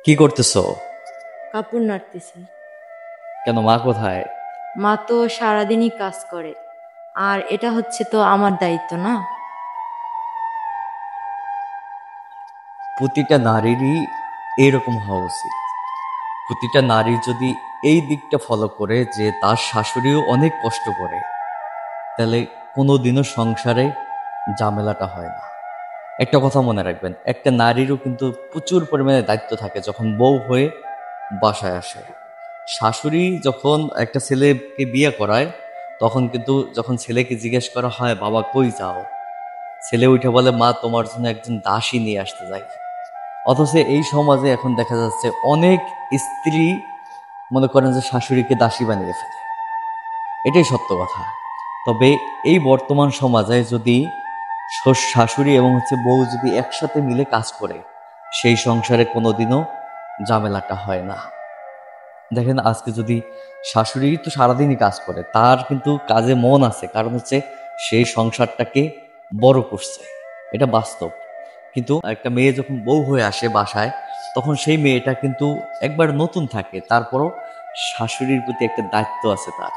কি করতেছো? কাপড় নাড়তেছি। কেন, মা কোথায়? মা তো সারাদিনই কাজ করে, আর এটা হচ্ছে তো আমার দায়িত্ব না। প্রতিটা নারীরই এইরকম হওয়া উচিত। প্রতিটা নারী যদি এই দিকটা ফলো করে যে তার শাশুড়িও অনেক কষ্ট করে, তাহলে কোনোদিনও সংসারে ঝামেলাটা হয় না। একটা কথা মনে রাখবেন, একটা নারীরও কিন্তু প্রচুর পরিমাণে দায়িত্ব থাকে যখন বউ হয়ে বাসায় আসে। শাশুড়ি যখন একটা ছেলেকে বিয়ে করায়, তখন কিন্তু যখন ছেলেকে জিজ্ঞেস করা হয় বাবা কই যাও, ছেলে উঠে বলে মা তোমার জন্য একজন দাসী নিয়ে আসতে যাই। অথচ এই সমাজে এখন দেখা যাচ্ছে অনেক স্ত্রী মনে করেন যে শাশুড়িকে দাসী বানিয়ে ফেলে। এটাই সত্য কথা। তবে এই বর্তমান সমাজে যদি শাশুড়ি এবং বউ যদি একসাথে মিলে কাজ করে, সেই সংসারে কোনোদিনও ঝামেলাটা হয় না। দেখেন, আজকে যদি শাশুড়ি তো সারাদিনই কাজ করে, তার কিন্তু কাজে মন আছে, কারণ সেই সংসারটাকে বড় করছে। এটা বাস্তব। কিন্তু একটা মেয়ে যখন বউ হয়ে আসে বাসায়, তখন সেই মেয়েটা কিন্তু একবার নতুন থাকে, তারপরও শাশুড়ির প্রতি একটা দায়িত্ব আছে তার।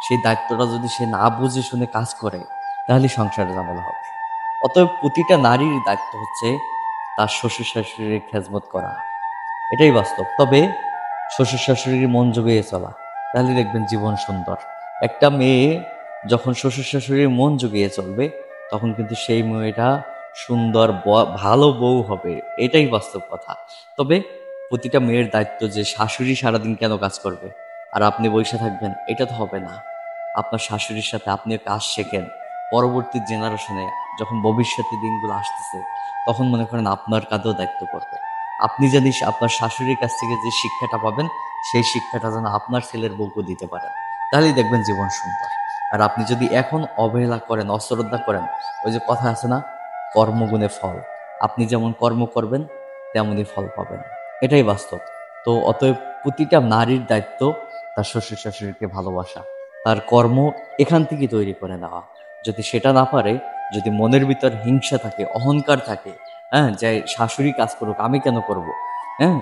সেই দায়িত্বটা যদি সে না বুঝে শুনে কাজ করে, তাহলে সংসারে ঝামেলা হবে। অতএব প্রতিটা নারীর দায়িত্ব তার শ্বশুর শাশুড়ির খেজমত করা। এটাই বাস্তব। তবে শ্বশুর শাশুড়ির মন জুগিয়ে চলা, তাহলে দেখবেন জীবন সুন্দর। একটা মেয়ে যখন শ্বশুর শাশুড়ির মন জুগিয়ে চলবে, তখন কিন্তু সেই মেয়েটা সুন্দর ভালো বউ হবে। এটাই বাস্তব কথা। তবে প্রতিটা মেয়ের দায়িত্ব যে শাশুড়ি সারাদিন কেন কাজ করবে আর আপনি বসে থাকবেন, এটা তো হবে না। আপনার শাশুড়ির সাথে আপনিও কাজ শেখেন। পরবর্তী জেনারেশনে যখন ভবিষ্যতে দিনগুলো আসতেছে, তখন মনে করেন আপনার কাঁধেও দায়িত্ব করবে। আপনি যদি আপনার শাশুড়ির কাছ থেকে যে শিক্ষাটা পাবেন, সেই শিক্ষাটা যেন আপনার ছেলের বউকে দিতে পারেন, তাহলেই দেখবেন জীবন সুন্দর। আর আপনি যদি এখন অবহেলা করেন, অশ্রদ্ধা করেন, ওই যে কথা আছে না, কর্মগুণে ফল। আপনি যেমন কর্ম করবেন, তেমনই ফল পাবেন। এটাই বাস্তব। তো অতএব প্রতিটা নারীর দায়িত্ব তার শ্বশুর শাশুড়িকে ভালোবাসা, তার কর্ম এখান থেকে তৈরি করে নেওয়া। যদি সেটা না পারে, যদি মনের ভিতর হিংসা থাকে, অহংকার থাকে, হ্যাঁ, যে শাশুড়ি কাজ করুক আমি কেন করব, হ্যাঁ,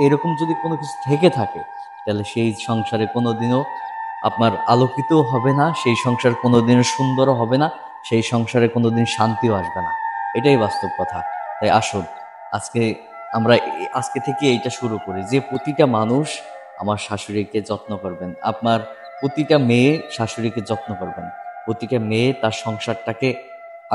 এরকম যদি কোনো কিছু থেকে থাকে, তাহলে সেই সংসারে কোনোদিনও আপনার আলোকিতও হবে না, সেই সংসার কোনোদিনও সুন্দরও হবে না, সেই সংসারে কোনোদিন শান্তিও আসবে না। এটাই বাস্তব কথা। তাই আসুন, আজকে আমরা আজকে থেকে এইটা শুরু করি যে প্রতিটা মানুষ আমার শাশুড়িকে যত্ন করবেন, আপনার প্রতিটা মেয়ে শাশুড়িকে যত্ন করবেন, প্রতিটা মেয়ে তার সংসারটাকে,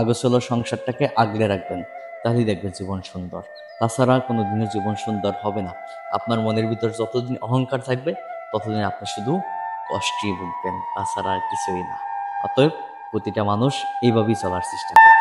আগোছালো সংসারটাকে আগলে রাখবেন। তাহলেই দেখবেন জীবন সুন্দর। তাছাড়া কোনোদিনও জীবন সুন্দর হবে না। আপনার মনের ভিতর যতদিন অহংকার থাকবে, ততদিন আপনি শুধু কষ্টই ভুগবেন, তাছাড়া আর কিছুই না। অতএব প্রতিটা মানুষ এইভাবেই চলার চেষ্টা করে।